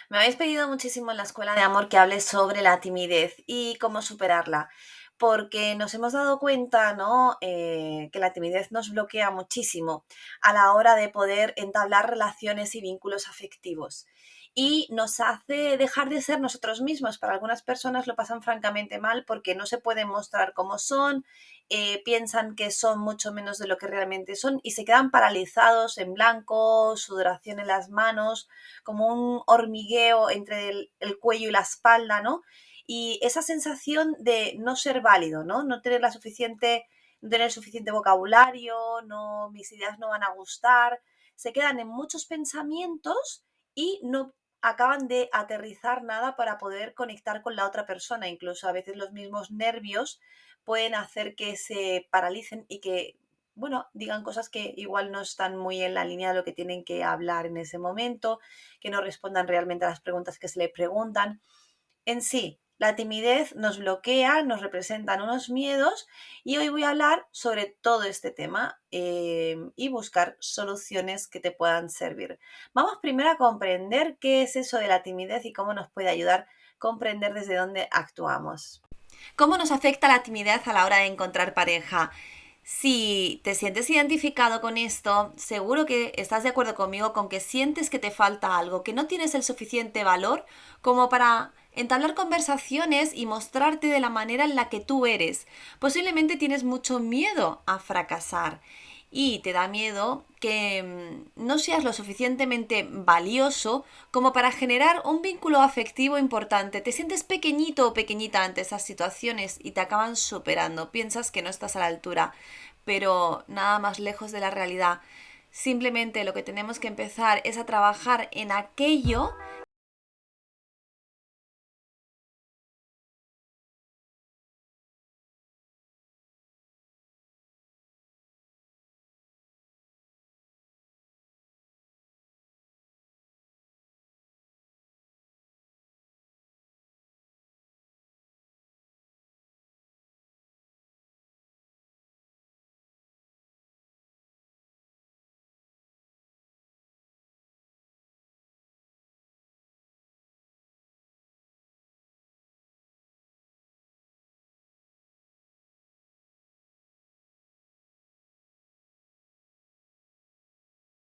Me habéis pedido muchísimo en la escuela de amor que hable sobre la timidez y cómo superarla, porque nos hemos dado cuenta, ¿no? Que la timidez nos bloquea muchísimo a la hora de poder entablar relaciones y vínculos afectivos. Y nos hace dejar de ser nosotros mismos. Para algunas personas lo pasan francamente mal porque no se pueden mostrar como son, piensan que son mucho menos de lo que realmente son y se quedan paralizados en blanco, sudoración en las manos, como un hormigueo entre el cuello y la espalda, ¿no? Y esa sensación de no ser válido, ¿no? No tener no tener suficiente vocabulario, no, mis ideas no van a gustar, se quedan en muchos pensamientos y no acaban de aterrizar nada para poder conectar con la otra persona. Incluso a veces los mismos nervios pueden hacer que se paralicen y que, bueno, digan cosas que igual no están muy en la línea de lo que tienen que hablar en ese momento, que no respondan realmente a las preguntas que se le preguntan. En sí, la timidez nos bloquea, nos representan unos miedos y hoy voy a hablar sobre todo este tema y buscar soluciones que te puedan servir. Vamos primero a comprender qué es eso de la timidez y cómo nos puede ayudar a comprender desde dónde actuamos. ¿Cómo nos afecta la timidez a la hora de encontrar pareja? Si te sientes identificado con esto, seguro que estás de acuerdo conmigo con que sientes que te falta algo, que no tienes el suficiente valor como para entablar conversaciones y mostrarte de la manera en la que tú eres. Posiblemente tienes mucho miedo a fracasar y te da miedo que no seas lo suficientemente valioso como para generar un vínculo afectivo importante. Te sientes pequeñito o pequeñita ante esas situaciones y te acaban superando. Piensas que no estás a la altura, pero nada más lejos de la realidad. Simplemente lo que tenemos que empezar es a trabajar en aquello.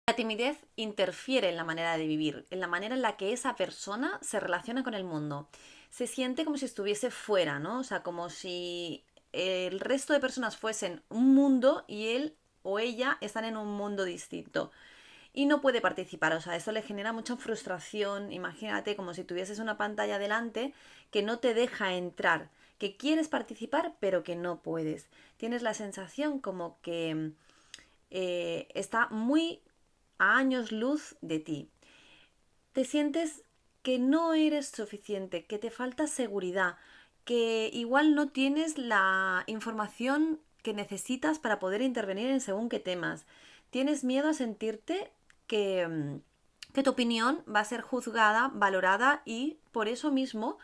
La timidez interfiere en la manera de vivir, en la manera en la que esa persona se relaciona con el mundo. Se siente como si estuviese fuera, ¿no? O sea, como si el resto de personas fuesen un mundo y él o ella están en un mundo distinto. Y no puede participar, o sea, eso le genera mucha frustración. Imagínate como si tuvieses una pantalla delante que no te deja entrar, que quieres participar pero que no puedes. Tienes la sensación como que está muy a años luz de ti. Te sientes que no eres suficiente, que te falta seguridad, que igual no tienes la información que necesitas para poder intervenir en según qué temas. Tienes miedo a sentirte que tu opinión va a ser juzgada, valorada y por eso mismo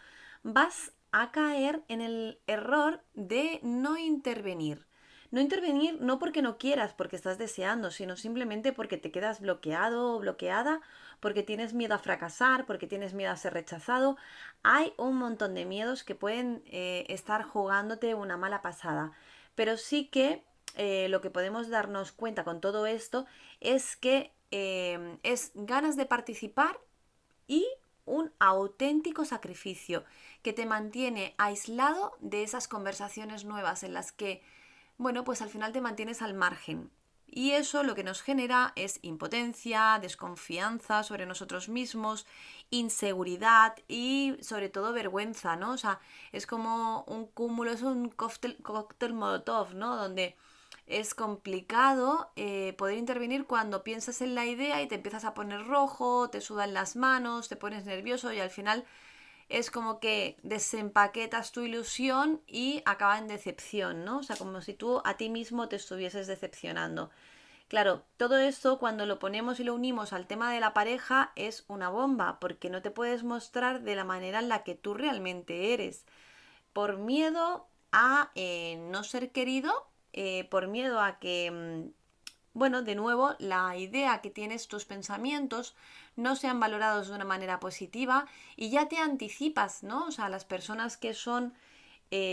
vas a caer en el error de no intervenir. No intervenir no porque no quieras, porque estás deseando, sino simplemente porque te quedas bloqueado o bloqueada, porque tienes miedo a fracasar, porque tienes miedo a ser rechazado. Hay un montón de miedos que pueden estar jugándote una mala pasada. Pero sí que lo que podemos darnos cuenta con todo esto es que es ganas de participar y un auténtico sacrificio que te mantiene aislado de esas conversaciones nuevas en las que, bueno, pues al final te mantienes al margen. Y eso lo que nos genera es impotencia, desconfianza sobre nosotros mismos, inseguridad y sobre todo vergüenza, ¿no? O sea, es como un cúmulo, es un cóctel molotov, ¿no? Donde es complicado poder intervenir cuando piensas en la idea y te empiezas a poner rojo, te sudan las manos, te pones nervioso y al final es como que desempaquetas tu ilusión y acaba en decepción, ¿no? O sea, como si tú a ti mismo te estuvieses decepcionando. Claro, todo esto cuando lo ponemos y lo unimos al tema de la pareja es una bomba, porque no te puedes mostrar de la manera en la que tú realmente eres, por miedo a no ser querido, por miedo a que bueno, de nuevo, la idea que tienes, tus pensamientos, no sean valorados de una manera positiva y ya te anticipas, ¿no? O sea, las personas que son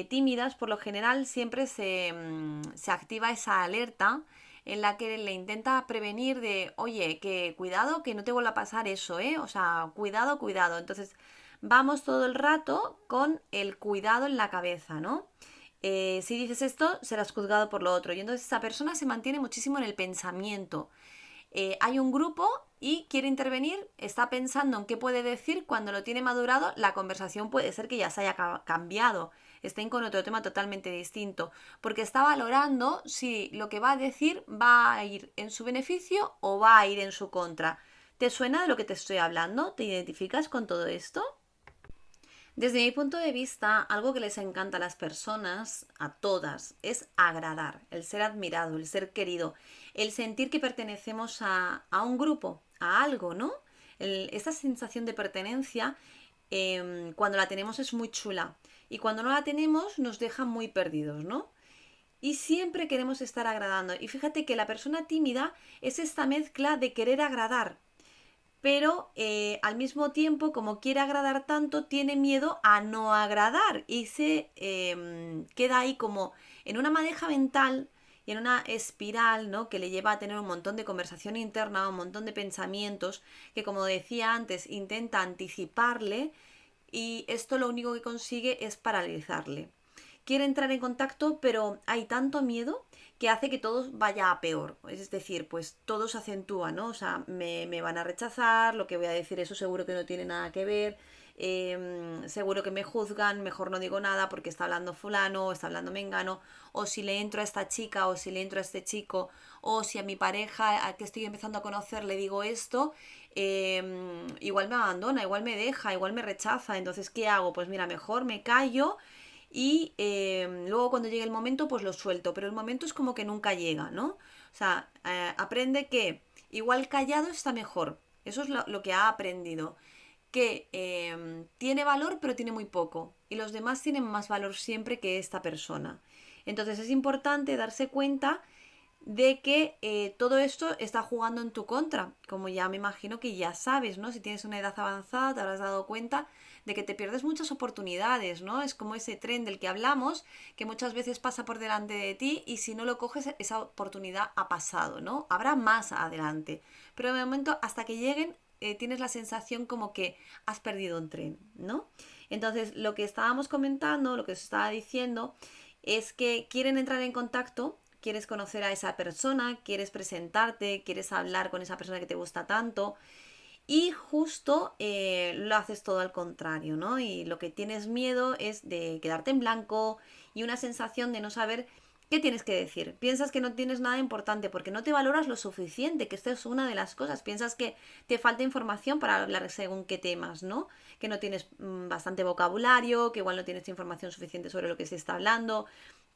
tímidas, por lo general siempre se activa esa alerta en la que le intenta prevenir de, oye, que cuidado, que no te vuelva a pasar eso, ¿eh? O sea, cuidado, cuidado. Entonces, vamos todo el rato con el cuidado en la cabeza, ¿no? Si dices esto, serás juzgado por lo otro. Y entonces esa persona se mantiene muchísimo en el pensamiento. Hay un grupo y quiere intervenir, está pensando en qué puede decir, cuando lo tiene madurado, la conversación puede ser que ya se haya cambiado, estén con otro tema totalmente distinto, porque está valorando si lo que va a decir va a ir en su beneficio o va a ir en su contra. ¿Te suena de lo que te estoy hablando? ¿Te identificas con todo esto? Desde mi punto de vista, algo que les encanta a las personas, a todas, es agradar, el ser admirado, el ser querido, el sentir que pertenecemos a un grupo, a algo, ¿no? Esta sensación de pertenencia, cuando la tenemos es muy chula y cuando no la tenemos nos deja muy perdidos, ¿no? Y siempre queremos estar agradando. Y fíjate que la persona tímida es esta mezcla de querer agradar, pero al mismo tiempo, como quiere agradar tanto, tiene miedo a no agradar y se queda ahí como en una madeja mental y en una espiral, ¿no? Que le lleva a tener un montón de conversación interna, un montón de pensamientos que, como decía antes, intenta anticiparle y esto lo único que consigue es paralizarle. Quiere entrar en contacto, pero hay tanto miedo que hace que todo vaya a peor. Es decir, pues todo se acentúa, ¿no? O sea, me van a rechazar, lo que voy a decir, eso seguro que no tiene nada que ver, seguro que me juzgan, mejor no digo nada porque está hablando fulano o está hablando mengano, o si le entro a esta chica o si le entro a este chico, o si a mi pareja a que estoy empezando a conocer le digo esto, igual me abandona, igual me deja, igual me rechaza, entonces ¿qué hago? Pues mira, mejor me callo y luego cuando llegue el momento pues lo suelto, pero el momento es como que nunca llega, ¿no? O sea, aprende que igual callado está mejor, eso es lo que ha aprendido, que tiene valor pero tiene muy poco y los demás tienen más valor siempre que esta persona. Entonces es importante darse cuenta de que todo esto está jugando en tu contra, como ya me imagino que ya sabes, ¿no? Si tienes una edad avanzada te habrás dado cuenta de que te pierdes muchas oportunidades, ¿no? Es como ese tren del que hablamos, que muchas veces pasa por delante de ti y si no lo coges, esa oportunidad ha pasado, ¿no? Habrá más adelante, pero de momento hasta que lleguen tienes la sensación como que has perdido un tren, ¿no? Entonces, lo que estábamos comentando, lo que os estaba diciendo, es que quieren entrar en contacto, quieres conocer a esa persona, quieres presentarte, quieres hablar con esa persona que te gusta tanto y justo lo haces todo al contrario, ¿no? Y lo que tienes miedo es de quedarte en blanco y una sensación de no saber qué tienes que decir. Piensas que no tienes nada importante porque no te valoras lo suficiente, que esto es una de las cosas. Piensas que te falta información para hablar según qué temas, ¿no? Que no tienes bastante vocabulario, que igual no tienes información suficiente sobre lo que se está hablando,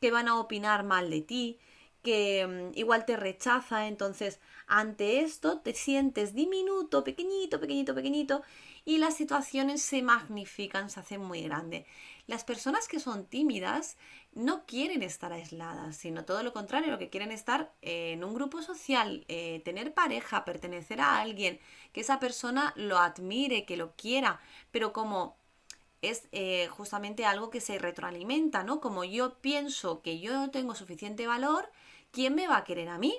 que van a opinar mal de ti, que igual te rechaza, entonces ante esto te sientes diminuto, pequeñito, pequeñito, pequeñito y las situaciones se magnifican, se hacen muy grandes. Las personas que son tímidas no quieren estar aisladas, sino todo lo contrario, lo que quieren estar en un grupo social, tener pareja, pertenecer a alguien, que esa persona lo admire, que lo quiera, pero como es justamente algo que se retroalimenta, ¿no? Como yo pienso que yo no tengo suficiente valor, ¿quién me va a querer a mí?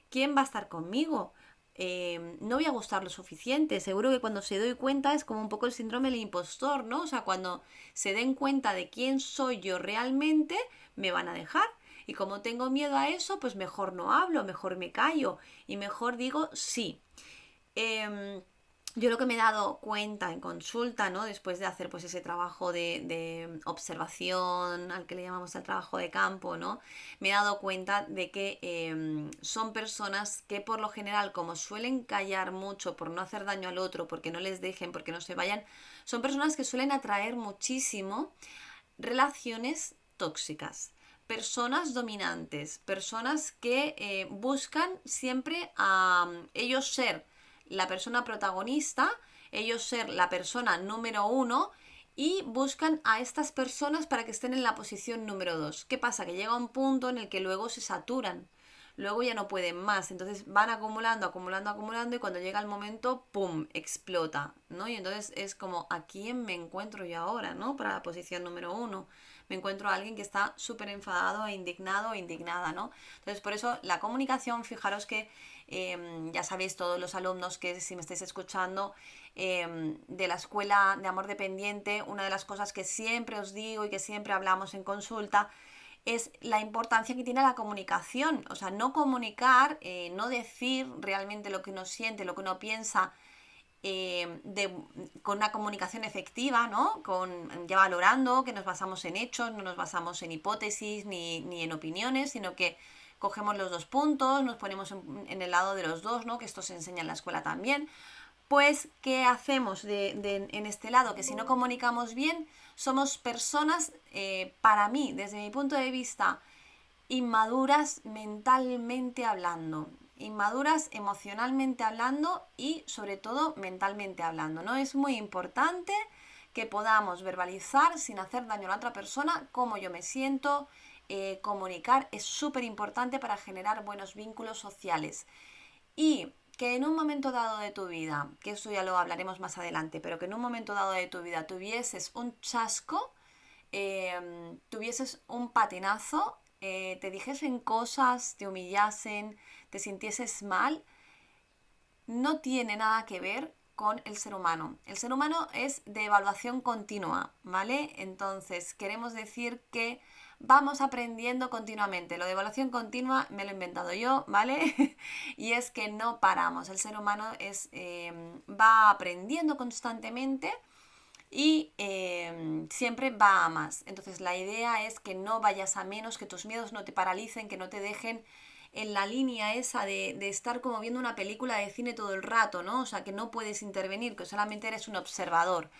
¿Quién va a estar conmigo? No voy a gustar lo suficiente. Seguro que cuando se doy cuenta es como un poco el síndrome del impostor, ¿no? O sea, cuando se den cuenta de quién soy yo realmente, me van a dejar. Y como tengo miedo a eso, pues mejor no hablo, mejor me callo y mejor digo sí. Em, yo lo que me he dado cuenta en consulta, ¿no? Después de hacer pues ese trabajo de observación, al que le llamamos el trabajo de campo, ¿no? Me he dado cuenta de que son personas que por lo general, como suelen callar mucho por no hacer daño al otro, porque no les dejen, porque no se vayan, son personas que suelen atraer muchísimo relaciones tóxicas. Personas dominantes, personas que buscan siempre a ellos ser la persona protagonista, ellos ser la persona número uno y buscan a estas personas para que estén en la posición número dos. ¿Qué pasa? Que llega un punto en el que luego se saturan. luego ya no pueden más. Entonces van acumulando, acumulando, acumulando y cuando llega el momento, ¡pum!, explota, ¿no? Y entonces es como, ¿a quién me encuentro yo ahora, ¿no? Para la posición número uno. Me encuentro a alguien que está súper enfadado, e indignado, indignada, ¿no? Entonces por eso la comunicación, fijaros que ya sabéis todos los alumnos que si me estáis escuchando de la escuela de amor dependiente, una de las cosas que siempre os digo y que siempre hablamos en consulta es la importancia que tiene la comunicación. O sea, no comunicar, no decir realmente lo que uno siente, lo que uno piensa, con una comunicación efectiva, ¿no? Ya valorando que nos basamos en hechos, no nos basamos en hipótesis ni en opiniones, sino que cogemos los dos puntos, nos ponemos en el lado de los dos, ¿no? Que esto se enseña en la escuela también. Pues, ¿qué hacemos en este lado? Que si no comunicamos bien, somos personas, para mí, desde mi punto de vista, inmaduras mentalmente hablando, inmaduras emocionalmente hablando y sobre todo mentalmente hablando, ¿no? Es muy importante que podamos verbalizar sin hacer daño a la otra persona cómo yo me siento. Comunicar es súper importante para generar buenos vínculos sociales. Y que en un momento dado de tu vida, que eso ya lo hablaremos más adelante, pero que en un momento dado de tu vida tuvieses un chasco, tuvieses un patinazo, te dijesen cosas, te humillasen, te sintieses mal, no tiene nada que ver con el ser humano. El ser humano es de evaluación continua, ¿vale? Entonces, queremos decir que vamos aprendiendo continuamente. Lo de evaluación continua me lo he inventado yo, ¿vale? Y es que no paramos. El ser humano va aprendiendo constantemente y siempre va a más. Entonces la idea es que no vayas a menos, que tus miedos no te paralicen, que no te dejen en la línea esa de estar como viendo una película de cine todo el rato, ¿no? O sea, que no puedes intervenir, que solamente eres un observador.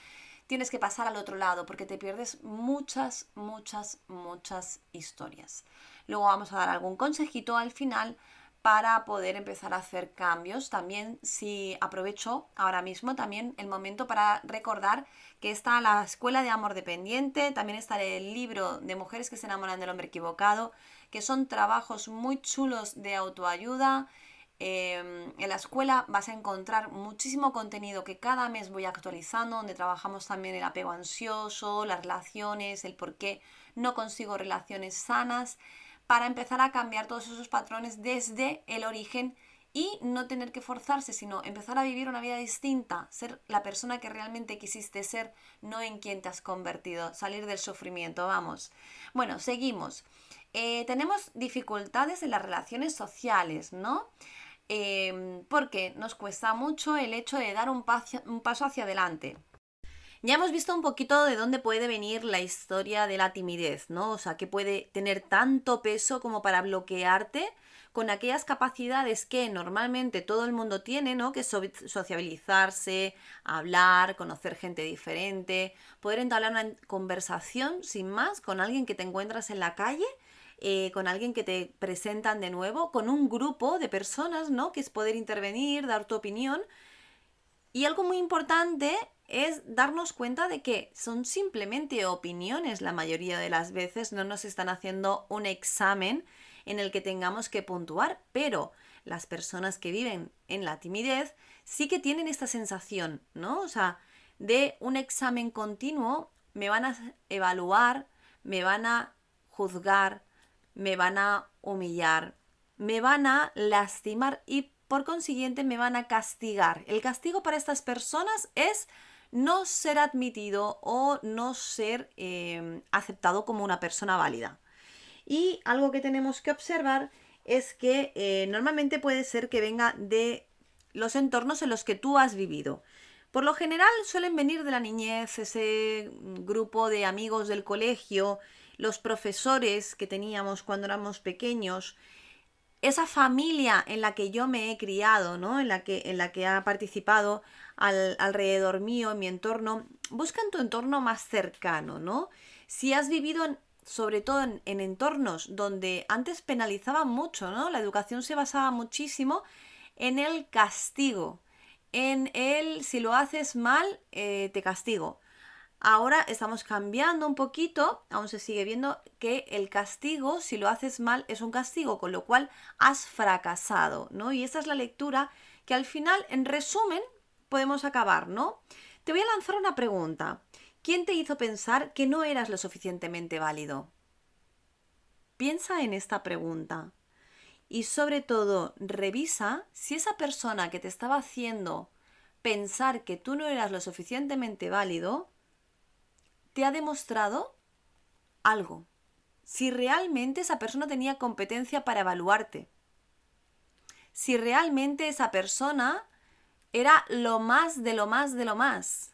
Tienes que pasar al otro lado porque te pierdes muchas, muchas, muchas historias. Luego vamos a dar algún consejito al final para poder empezar a hacer cambios. También, si aprovecho ahora mismo también el momento para recordar que está la Escuela de Amor Dependiente, también está el libro de Mujeres que se enamoran del hombre equivocado, que son trabajos muy chulos de autoayuda. En la escuela vas a encontrar muchísimo contenido que cada mes voy actualizando, donde trabajamos también el apego ansioso, las relaciones, el por qué no consigo relaciones sanas, para empezar a cambiar todos esos patrones desde el origen y no tener que forzarse, sino empezar a vivir una vida distinta, ser la persona que realmente quisiste ser, no en quien te has convertido, salir del sufrimiento, vamos. Bueno, seguimos. Tenemos dificultades en las relaciones sociales, ¿no? Porque nos cuesta mucho el hecho de dar un paso hacia adelante. Ya hemos visto un poquito de dónde puede venir la historia de la timidez, ¿no? O sea, que puede tener tanto peso como para bloquearte con aquellas capacidades que normalmente todo el mundo tiene, ¿no? Que es sociabilizarse, hablar, conocer gente diferente, poder entablar una conversación sin más con alguien que te encuentras en la calle, con alguien que te presentan de nuevo, con un grupo de personas, ¿no? Que es poder intervenir, dar tu opinión. Y algo muy importante es darnos cuenta de que son simplemente opiniones la mayoría de las veces, no nos están haciendo un examen en el que tengamos que puntuar, pero las personas que viven en la timidez sí que tienen esta sensación, ¿no? O sea, de un examen continuo, me van a evaluar, me van a juzgar, me van a humillar, me van a lastimar y por consiguiente me van a castigar. El castigo para estas personas es no ser admitido o no ser aceptado como una persona válida. Y algo que tenemos que observar es que normalmente puede ser que venga de los entornos en los que tú has vivido. Por lo general suelen venir de la niñez, ese grupo de amigos del colegio, los profesores que teníamos cuando éramos pequeños, esa familia en la que yo me he criado, ¿no? En la que ha participado alrededor mío, en mi entorno. Busca en tu entorno más cercano, ¿no? Si has vivido sobre todo en entornos donde antes penalizaban mucho, ¿no? La educación se basaba muchísimo en el castigo, en el si lo haces mal, te castigo. Ahora estamos cambiando un poquito, aún se sigue viendo que el castigo, si lo haces mal, es un castigo, con lo cual has fracasado, ¿no? Y esta es la lectura que al final, en resumen, podemos acabar, ¿no? Te voy a lanzar una pregunta. ¿Quién te hizo pensar que no eras lo suficientemente válido? Piensa en esta pregunta y sobre todo revisa si esa persona que te estaba haciendo pensar que tú no eras lo suficientemente válido te ha demostrado algo. Si realmente esa persona tenía competencia para evaluarte. Si realmente esa persona era lo más de lo más de lo más.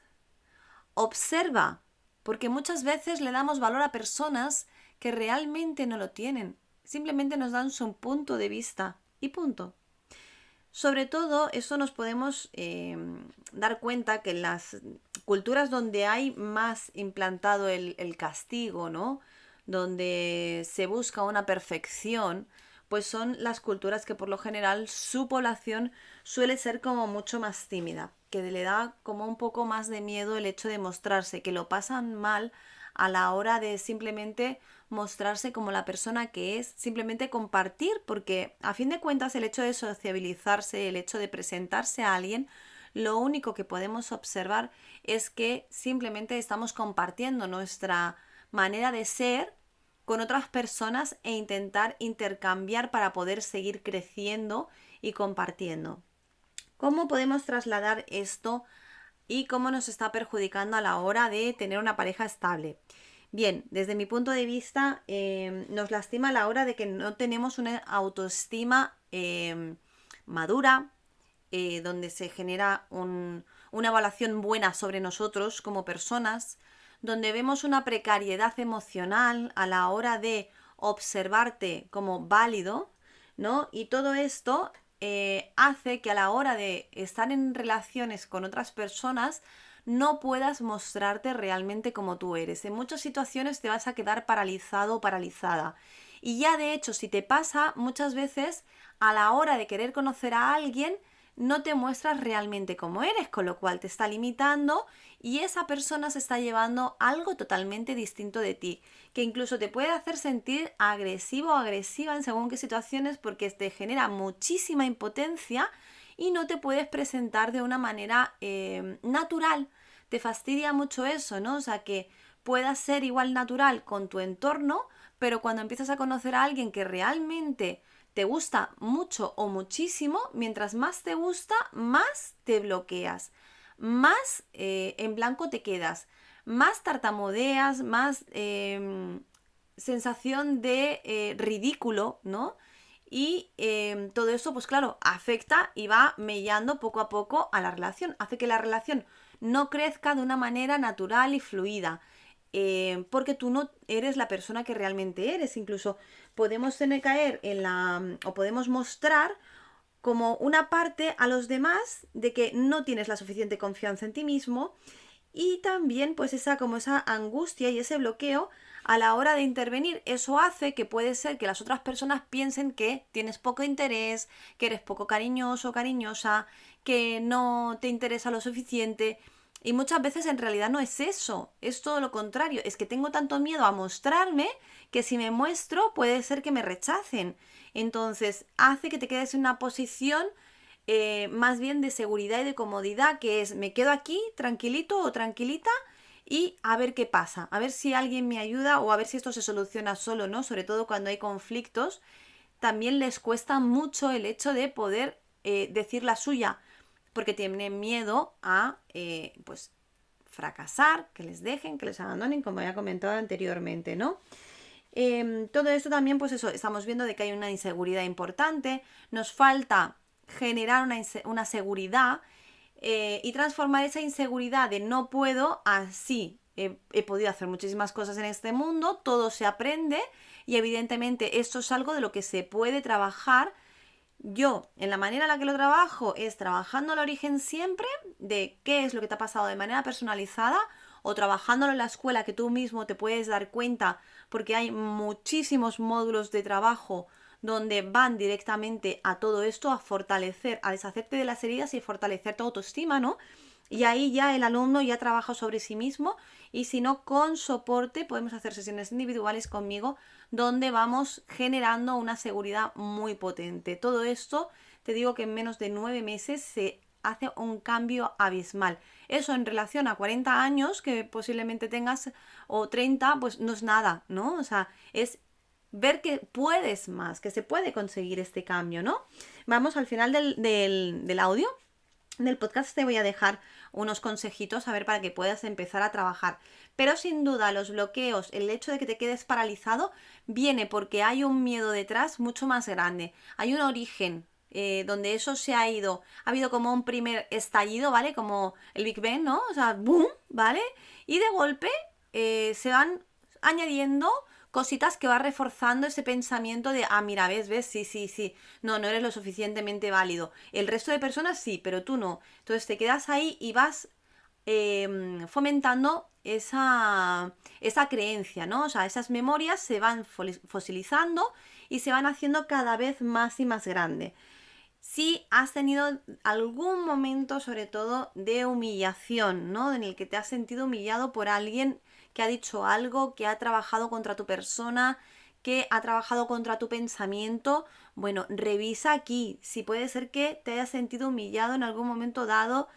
Observa, porque muchas veces le damos valor a personas que realmente no lo tienen. Simplemente nos dan su punto de vista y punto. Sobre todo, eso nos podemos dar cuenta que en las culturas donde hay más implantado el castigo, ¿no? Donde se busca una perfección, pues son las culturas que por lo general su población suele ser como mucho más tímida, que le da como un poco más de miedo el hecho de mostrarse, que lo pasan mal a la hora de simplemente mostrarse como la persona que es, simplemente compartir, porque a fin de cuentas el hecho de sociabilizarse, el hecho de presentarse a alguien, lo único que podemos observar es que simplemente estamos compartiendo nuestra manera de ser con otras personas e intentar intercambiar para poder seguir creciendo y compartiendo. ¿Cómo podemos trasladar esto y cómo nos está perjudicando a la hora de tener una pareja estable? Bien, desde mi punto de vista, nos lastima a la hora de que no tenemos una autoestima madura, donde se genera una evaluación buena sobre nosotros como personas, donde vemos una precariedad emocional a la hora de observarte como válido, ¿no? Y todo esto hace que a la hora de estar en relaciones con otras personas no puedas mostrarte realmente como tú eres. En muchas situaciones te vas a quedar paralizado o paralizada. Y ya de hecho, si te pasa, muchas veces a la hora de querer conocer a alguien, no te muestras realmente como eres, con lo cual te está limitando y esa persona se está llevando algo totalmente distinto de ti, que incluso te puede hacer sentir agresivo o agresiva en según qué situaciones porque te genera muchísima impotencia y no te puedes presentar de una manera natural. Te fastidia mucho eso, ¿no? O sea, que puedas ser igual natural con tu entorno, pero cuando empiezas a conocer a alguien que realmente te gusta mucho o muchísimo, mientras más te gusta, más te bloqueas, más en blanco te quedas, más tartamudeas, más sensación de ridículo, ¿no? Y todo eso, pues claro, afecta y va mellando poco a poco a la relación, hace que la relación no crezca de una manera natural y fluida. Porque tú no eres la persona que realmente eres. Incluso podemos tener caer en o podemos mostrar como una parte a los demás de que no tienes la suficiente confianza en ti mismo y también pues esa angustia y ese bloqueo a la hora de intervenir. Eso hace que puede ser que las otras personas piensen que tienes poco interés, que eres poco cariñoso o cariñosa, que no te interesa lo suficiente. Y muchas veces en realidad no es eso, es todo lo contrario, es que tengo tanto miedo a mostrarme que si me muestro puede ser que me rechacen. Entonces hace que te quedes en una posición más bien de seguridad y de comodidad, que es me quedo aquí tranquilito o tranquilita y a ver qué pasa, a ver si alguien me ayuda o a ver si esto se soluciona solo, ¿no? Sobre todo cuando hay conflictos, también les cuesta mucho el hecho de poder decir la suya, porque tienen miedo a pues fracasar, que les dejen, que les abandonen, como había comentado anteriormente, ¿no? Todo esto también, pues eso, estamos viendo de que hay una inseguridad importante, nos falta generar una seguridad y transformar esa inseguridad de no puedo así. He podido hacer muchísimas cosas en este mundo, todo se aprende y evidentemente esto es algo de lo que se puede trabajar. Yo, en la manera en la que lo trabajo, es trabajando al origen siempre de qué es lo que te ha pasado de manera personalizada o trabajándolo en la escuela que tú mismo te puedes dar cuenta porque hay muchísimos módulos de trabajo donde van directamente a todo esto, a fortalecer, a deshacerte de las heridas y fortalecer tu autoestima, ¿no? y ahí ya el alumno ya trabaja sobre sí mismo, y si no, con soporte podemos hacer sesiones individuales conmigo donde vamos generando una seguridad muy potente. Todo esto, te digo que en menos de 9 meses se hace un cambio abismal. Eso en relación a 40 años que posiblemente tengas o 30, pues no es nada, ¿no? O sea, es ver que puedes más, que se puede conseguir este cambio, ¿no? Vamos al final del audio. Del podcast te voy a dejar unos consejitos a ver para que puedas empezar a trabajar. Pero sin duda los bloqueos, el hecho de que te quedes paralizado, viene porque hay un miedo detrás mucho más grande. Hay un origen donde eso se ha ido. Ha habido como un primer estallido, ¿vale? Como el Big Bang, ¿no? O sea, boom, ¿vale? Y de golpe se van añadiendo cositas que va reforzando ese pensamiento de, ah, mira, ves, sí, no eres lo suficientemente válido. El resto de personas sí, pero tú no. Entonces te quedas ahí y vas fomentando esa creencia, ¿no? O sea, esas memorias se van fosilizando y se van haciendo cada vez más y más grande. Si has tenido algún momento, sobre todo, de humillación, ¿no? En el que te has sentido humillado por alguien que ha dicho algo, que ha trabajado contra tu persona, que ha trabajado contra tu pensamiento, bueno, revisa aquí si puede ser que te hayas sentido humillado en algún momento dado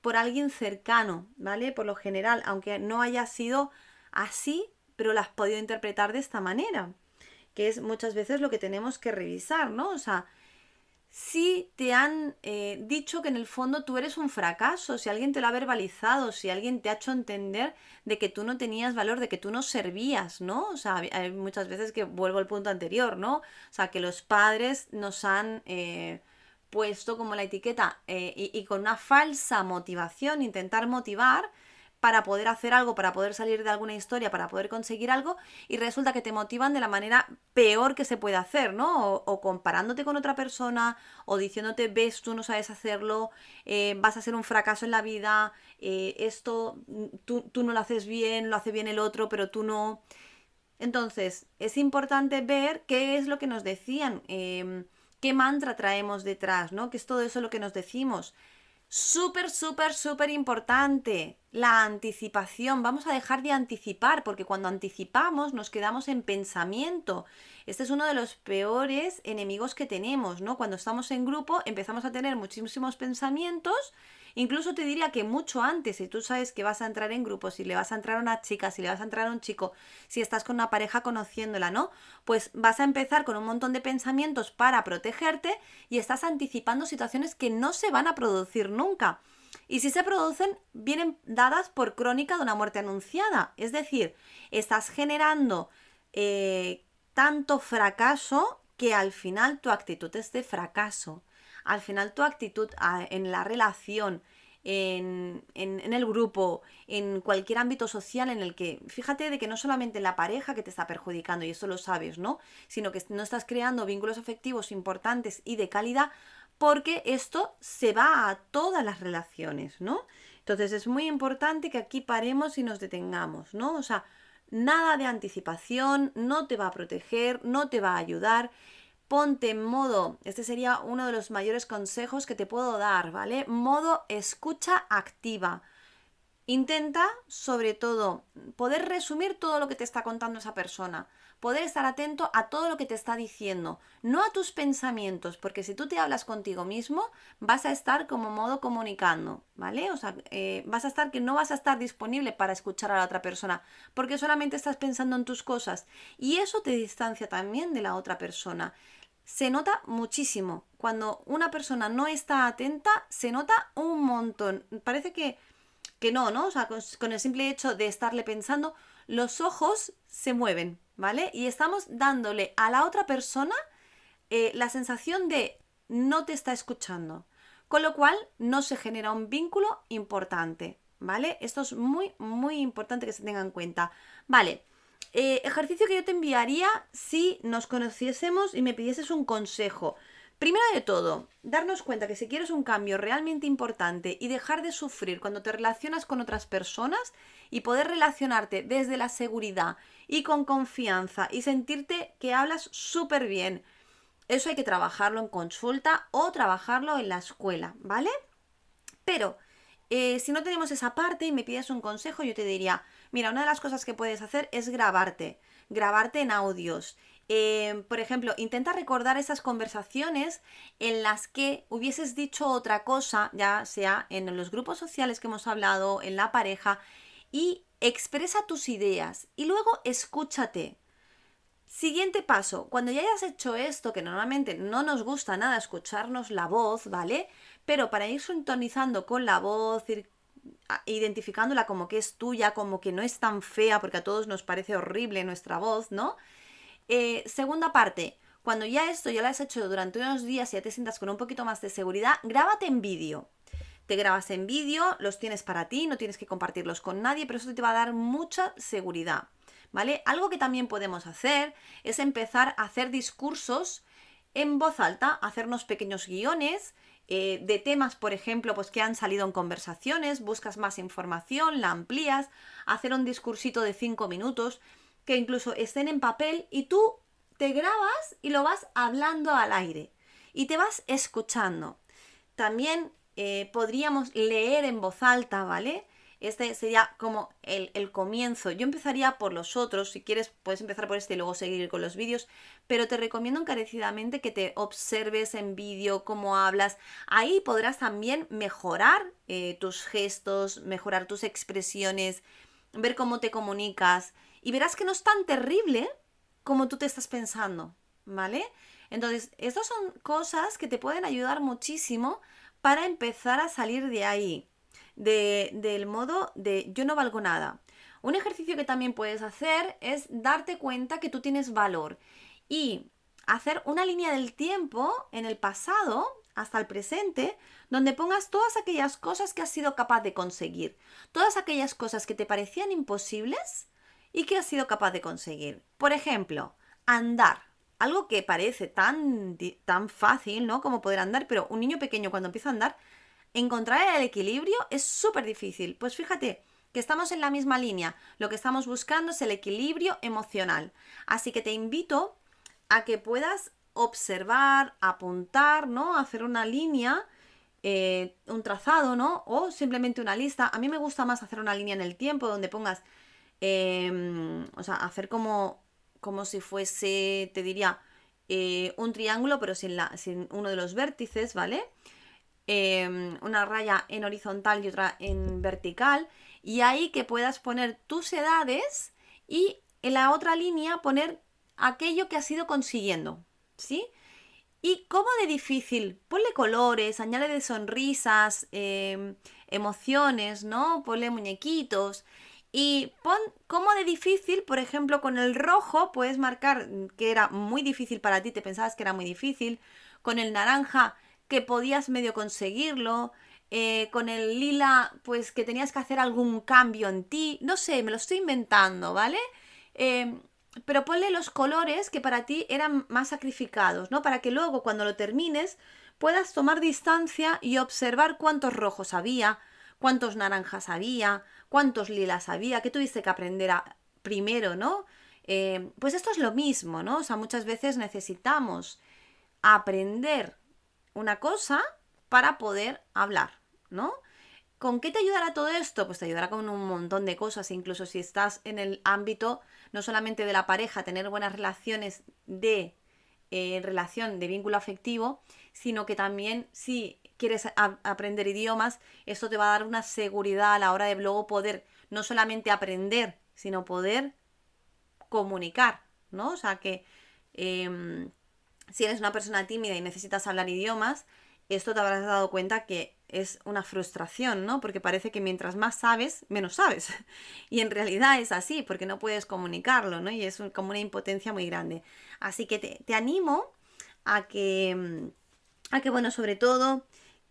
por alguien cercano, ¿vale? Por lo general, aunque no haya sido así, pero lo has podido interpretar de esta manera, que es muchas veces lo que tenemos que revisar, ¿no? O sea, si te han dicho que en el fondo tú eres un fracaso, si alguien te lo ha verbalizado, si alguien te ha hecho entender de que tú no tenías valor, de que tú no servías, ¿no? O sea, hay muchas veces que vuelvo al punto anterior, ¿no? O sea, que los padres nos han puesto como la etiqueta y con una falsa motivación, intentar motivar para poder hacer algo, para poder salir de alguna historia, para poder conseguir algo, y resulta que te motivan de la manera peor que se puede hacer, ¿no? O comparándote con otra persona, o diciéndote, ves, tú no sabes hacerlo, vas a ser un fracaso en la vida, esto, tú no lo haces bien, lo hace bien el otro, pero tú no. Entonces, es importante ver qué es lo que nos decían, qué mantra traemos detrás, ¿no? Que es todo eso lo que nos decimos. Súper, súper, súper importante. La anticipación. Vamos a dejar de anticipar porque cuando anticipamos nos quedamos en pensamiento. Este es uno de los peores enemigos que tenemos, ¿no? Cuando estamos en grupo empezamos a tener muchísimos pensamientos. Incluso te diría que mucho antes, si tú sabes que vas a entrar en grupo, si le vas a entrar a una chica, si le vas a entrar a un chico, si estás con una pareja conociéndola, ¿no? Pues vas a empezar con un montón de pensamientos para protegerte y estás anticipando situaciones que no se van a producir nunca. Y si se producen, vienen dadas por crónica de una muerte anunciada. Es decir, estás generando tanto fracaso que al final tu actitud es de fracaso. Al final tu actitud en la relación, en el grupo, en cualquier ámbito social en el que, fíjate de que no solamente la pareja que te está perjudicando, y eso lo sabes, ¿no? Sino que no estás creando vínculos afectivos importantes y de calidad, porque esto se va a todas las relaciones, ¿no? Entonces es muy importante que aquí paremos y nos detengamos, ¿no? O sea, nada de anticipación, no te va a proteger, no te va a ayudar. Ponte en modo, este sería uno de los mayores consejos que te puedo dar, ¿vale? Modo escucha activa. Intenta, sobre todo, poder resumir todo lo que te está contando esa persona, poder estar atento a todo lo que te está diciendo, no a tus pensamientos, porque si tú te hablas contigo mismo, vas a estar como modo comunicando, ¿vale? O sea, vas a estar que no vas a estar disponible para escuchar a la otra persona, porque solamente estás pensando en tus cosas, y eso te distancia también de la otra persona. Se nota muchísimo. Cuando una persona no está atenta, se nota un montón. Parece que no, ¿no? O sea, con el simple hecho de estarle pensando, los ojos se mueven, ¿vale? Y estamos dándole a la otra persona la sensación de no te está escuchando. Con lo cual no se genera un vínculo importante, ¿vale? Esto es muy, muy importante que se tenga en cuenta. Vale, ejercicio que yo te enviaría si nos conociésemos y me pidieses un consejo. Primero de todo, darnos cuenta que si quieres un cambio realmente importante y dejar de sufrir cuando te relacionas con otras personas y poder relacionarte desde la seguridad y con confianza y sentirte que hablas súper bien, eso hay que trabajarlo en consulta o trabajarlo en la escuela, ¿vale? Pero si no tenemos esa parte y me pides un consejo, yo te diría, mira, una de las cosas que puedes hacer es grabarte en audios. Por ejemplo, intenta recordar esas conversaciones en las que hubieses dicho otra cosa, ya sea en los grupos sociales que hemos hablado, en la pareja, y expresa tus ideas y luego escúchate. Siguiente paso, cuando ya hayas hecho esto, que normalmente no nos gusta nada escucharnos la voz, ¿vale? Pero para ir sintonizando con la voz, ir identificándola como que es tuya, como que no es tan fea, porque a todos nos parece horrible nuestra voz, ¿no? Segunda parte, cuando ya esto ya lo has hecho durante unos días y ya te sientas con un poquito más de seguridad, grábate en vídeo. Te grabas en vídeo, los tienes para ti, no tienes que compartirlos con nadie, pero eso te va a dar mucha seguridad, ¿vale? Algo que también podemos hacer es empezar a hacer discursos en voz alta, hacernos pequeños guiones de temas, por ejemplo, pues que han salido en conversaciones, buscas más información, la amplías, hacer un discursito de 5 minutos, que incluso estén en papel y tú te grabas y lo vas hablando al aire y te vas escuchando. También podríamos leer en voz alta, ¿vale? Este sería como el comienzo. Yo empezaría por los otros, si quieres puedes empezar por este y luego seguir con los vídeos, pero te recomiendo encarecidamente que te observes en vídeo cómo hablas. Ahí podrás también mejorar tus gestos, mejorar tus expresiones, ver cómo te comunicas y verás que no es tan terrible como tú te estás pensando, ¿vale? Entonces, estas son cosas que te pueden ayudar muchísimo para empezar a salir de ahí, del modo de yo no valgo nada. Un ejercicio que también puedes hacer es darte cuenta que tú tienes valor y hacer una línea del tiempo en el pasado hasta el presente donde pongas todas aquellas cosas que has sido capaz de conseguir, todas aquellas cosas que te parecían imposibles y que has sido capaz de conseguir. Por ejemplo, andar. Algo que parece tan fácil, ¿no? Como poder andar, pero un niño pequeño cuando empieza a andar, encontrar el equilibrio es súper difícil. Pues fíjate que estamos en la misma línea. Lo que estamos buscando es el equilibrio emocional. Así que te invito a que puedas observar, apuntar, ¿no? Hacer una línea, un trazado, ¿no? O simplemente una lista. A mí me gusta más hacer una línea en el tiempo donde pongas, o sea, hacer como si fuese, te diría, un triángulo, pero sin uno de los vértices, ¿vale? Una raya en horizontal y otra en vertical, y ahí que puedas poner tus edades y en la otra línea poner aquello que has ido consiguiendo, ¿sí? Y cómo de difícil, ponle colores, añade sonrisas, emociones, ¿no? Ponle muñequitos. Y pon cómo de difícil, por ejemplo, con el rojo puedes marcar que era muy difícil para ti, te pensabas que era muy difícil. Con el naranja, que podías medio conseguirlo. Con el lila, pues que tenías que hacer algún cambio en ti. No sé, me lo estoy inventando, ¿vale? Eh, pero ponle los colores que para ti eran más sacrificados, ¿no? Para que luego cuando lo termines puedas tomar distancia y observar cuántos rojos había, cuántos naranjas había, cuántos lilas había, que tuviste que aprender primero, ¿no? Pues esto es lo mismo, ¿no? O sea, muchas veces necesitamos aprender una cosa para poder hablar, ¿no? ¿Con qué te ayudará todo esto? Pues te ayudará con un montón de cosas, incluso si estás en el ámbito no solamente de la pareja, tener buenas relaciones de relación de vínculo afectivo, sino que también si quieres aprender idiomas, esto te va a dar una seguridad a la hora de luego poder no solamente aprender, sino poder comunicar, ¿no? O sea que si eres una persona tímida y necesitas hablar idiomas, esto te habrás dado cuenta que es una frustración, ¿no? Porque parece que mientras más sabes, menos sabes. Y en realidad es así, porque no puedes comunicarlo, ¿no? Y es como una impotencia muy grande. Así que te animo a que, bueno, sobre todo,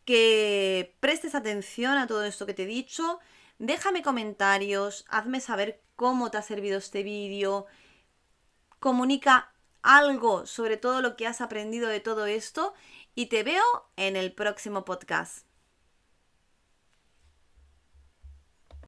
que prestes atención a todo esto que te he dicho. Déjame comentarios, hazme saber cómo te ha servido este vídeo, comunica algo sobre todo lo que has aprendido de todo esto y te veo en el próximo podcast.